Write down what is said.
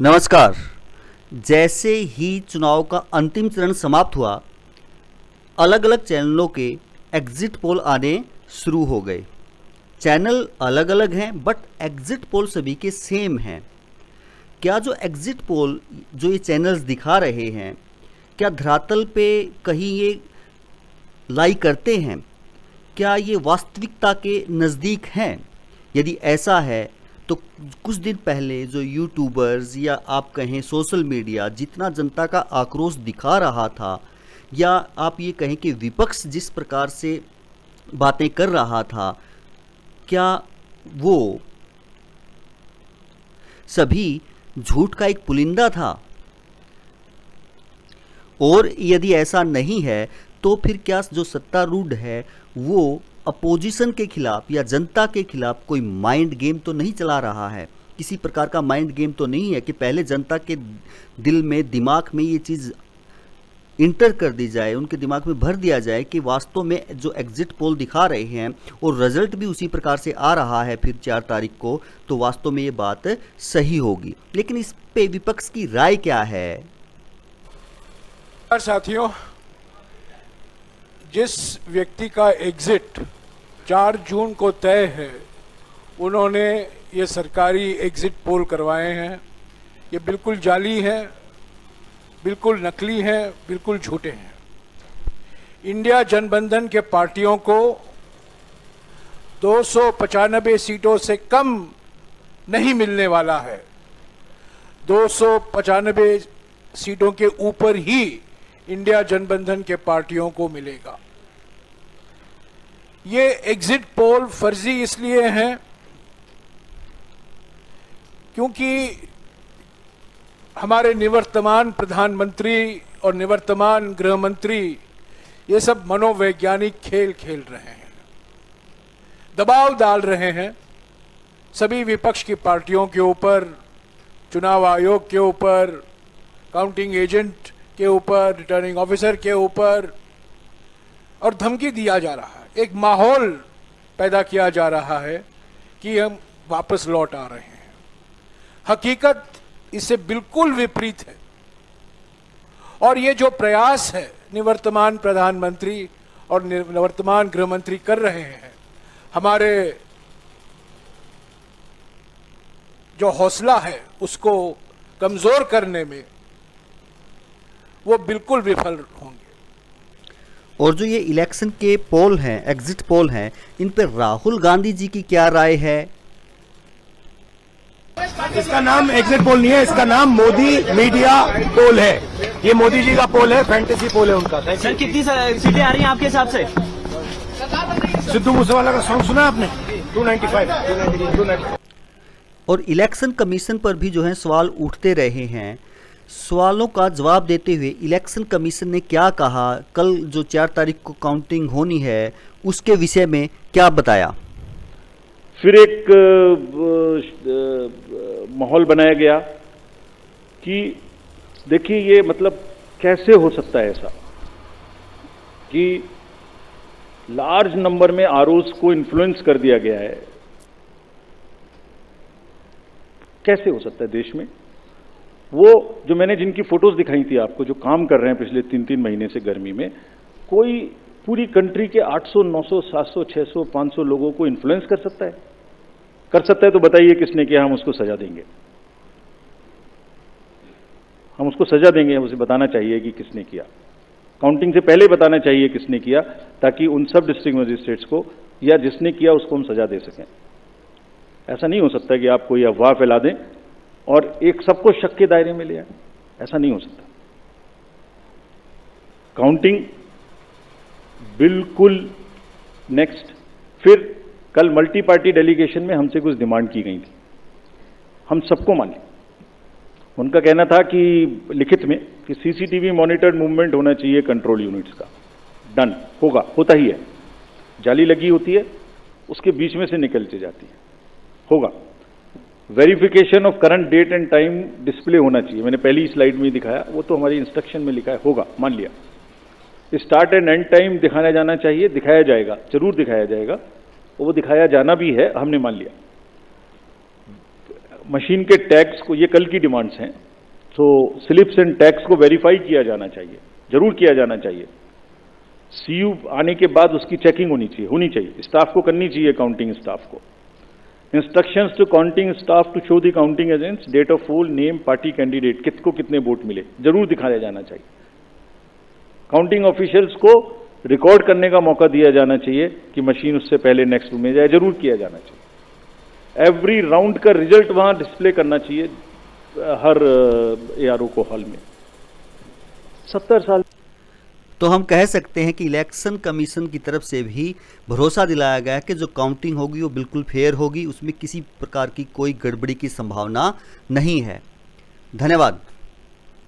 नमस्कार। जैसे ही चुनाव का अंतिम चरण समाप्त हुआ, अलग अलग चैनलों के एग्जिट पोल आने शुरू हो गए। चैनल अलग अलग हैं बट एग्जिट पोल सभी के सेम हैं। क्या जो एग्जिट पोल जो ये चैनल्स दिखा रहे हैं, क्या धरातल पे कहीं ये लाई करते हैं? क्या ये वास्तविकता के नज़दीक हैं? यदि ऐसा है तो कुछ दिन पहले जो यूट्यूबर्स या आप कहें सोशल मीडिया जितना जनता का आक्रोश दिखा रहा था, या आप ये कहें कि विपक्ष जिस प्रकार से बातें कर रहा था, क्या वो सभी झूठ का एक पुलिंदा था? और यदि ऐसा नहीं है तो फिर क्या जो सत्तारूढ़ है वो अपोजिशन के खिलाफ या जनता के खिलाफ कोई माइंड गेम तो नहीं चला रहा है? किसी प्रकार का माइंड गेम तो नहीं है कि पहले जनता के दिल में, दिमाग में ये चीज़ इंटर कर दी जाए, उनके दिमाग में भर दिया जाए कि वास्तव में जो एग्जिट पोल दिखा रहे हैं और रिजल्ट भी उसी प्रकार से आ रहा है फिर 4 तारीख को, तो वास्तव में ये बात सही होगी। लेकिन इस पे विपक्ष की राय क्या है? साथियों, जिस व्यक्ति का एग्जिट 4 जून को तय है, उन्होंने ये सरकारी एग्जिट पोल करवाए हैं। ये बिल्कुल जाली हैं, बिल्कुल नकली हैं, बिल्कुल झूठे हैं। इंडिया जनबंधन के पार्टियों को 295 सीटों से कम नहीं मिलने वाला है। 295 सीटों के ऊपर ही इंडिया जनबंधन के पार्टियों को मिलेगा। ये एग्जिट पोल फर्जी इसलिए हैं क्योंकि हमारे निवर्तमान प्रधानमंत्री और निवर्तमान गृह मंत्री ये सब मनोवैज्ञानिक खेल खेल रहे हैं, दबाव डाल रहे हैं सभी विपक्ष की पार्टियों के ऊपर, चुनाव आयोग के ऊपर, काउंटिंग एजेंट के ऊपर, रिटर्निंग ऑफिसर के ऊपर, और धमकी दिया जा रहा है। एक माहौल पैदा किया जा रहा है कि हम वापस लौट आ रहे हैं। हकीकत इससे बिल्कुल विपरीत है। और ये जो प्रयास है निवर्तमान प्रधानमंत्री और निवर्तमान गृह मंत्री कर रहे हैं, हमारे जो हौसला है उसको कमजोर करने में, वो बिल्कुल विफल होंगे। और जो ये इलेक्शन के पोल हैं, एग्जिट पोल हैं, इन पर राहुल गांधी जी की क्या राय है? इसका नाम एग्जिट पोल नहीं है, इसका नाम मोदी मीडिया पोल है। ये मोदी जी का पोल है, फैंटेसी पोल है उनका। सर, कितनी सीटें आ रही हैं आपके हिसाब से? सिद्धू मूसेवाला का सॉन्ग सुना आपने? 295। और इलेक्शन कमीशन पर भी जो है सवाल उठते रहे हैं। सवालों का जवाब देते हुए इलेक्शन कमीशन ने क्या कहा, कल जो 4 तारीख को काउंटिंग होनी है उसके विषय में क्या बताया? फिर एक माहौल बनाया गया कि देखिए ये मतलब कैसे हो सकता है ऐसा कि लार्ज नंबर में आरओज को इन्फ्लुएंस कर दिया गया है। कैसे हो सकता है देश में? वो जो मैंने जिनकी फोटोज दिखाई थी आपको, जो काम कर रहे हैं पिछले 3-3 महीने से गर्मी में, कोई पूरी कंट्री के 800, 900, 700, 600, 500 लोगों को इन्फ्लुएंस कर सकता है? कर सकता है तो बताइए किसने किया, हम उसको सजा देंगे। हम उसको सजा देंगे, उसे बताना चाहिए कि किसने किया। काउंटिंग से पहले बताना चाहिए किसने किया, ताकि उन सब डिस्ट्रिक्ट मजिस्ट्रेट्स को या जिसने किया उसको हम सजा दे सकें। ऐसा नहीं हो सकता कि आप कोई अफवाह फैला दें और एक सबको शक के दायरे में ले आए। ऐसा नहीं हो सकता। काउंटिंग बिल्कुल नेक्स्ट। फिर कल मल्टी पार्टी डेलीगेशन में हमसे कुछ डिमांड की गई थी, हम सबको मान ली। उनका कहना था कि लिखित में कि सीसीटीवी मॉनिटर्ड मूवमेंट होना चाहिए कंट्रोल यूनिट्स का। डन, होगा, होता ही है। जाली लगी होती है, उसके बीच में से निकलती जाती है, होगा। Verification of current date and time display होना चाहिए, मैंने पहली स्लाइड में ही दिखाया, वो तो हमारी इंस्ट्रक्शन में लिखा है, होगा, मान लिया। स्टार्ट एंड एंड टाइम दिखाया जाना चाहिए, दिखाया जाएगा, जरूर दिखाया जाएगा, वो दिखाया जाना भी है, हमने मान लिया। मशीन के टैग्स को, ये कल की डिमांड्स हैं, तो स्लिप्स एंड टैग्स को वेरीफाई किया जाना चाहिए, जरूर किया जाना चाहिए। सीयू आने के बाद उसकी चेकिंग होनी चाहिए, स्टाफ को करनी चाहिए, काउंटिंग स्टाफ को। Instructions to counting staff to show the counting agents date of poll, name, party candidate, किसको कितने वोट मिले, जरूर दिखाया जाना चाहिए। काउंटिंग ऑफिशियल्स को रिकॉर्ड करने का मौका दिया जाना चाहिए कि मशीन उससे पहले नेक्स्ट रूम में जाए, जरूर किया जाना चाहिए। एवरी राउंड का रिजल्ट वहां डिस्प्ले करना चाहिए हर एआरओ को हॉल में। 70 साल तो हम कह सकते हैं कि इलेक्शन कमीशन की तरफ से भी भरोसा दिलाया गया है कि जो काउंटिंग होगी वो बिल्कुल फेयर होगी, उसमें किसी प्रकार की कोई गड़बड़ी की संभावना नहीं है। धन्यवाद।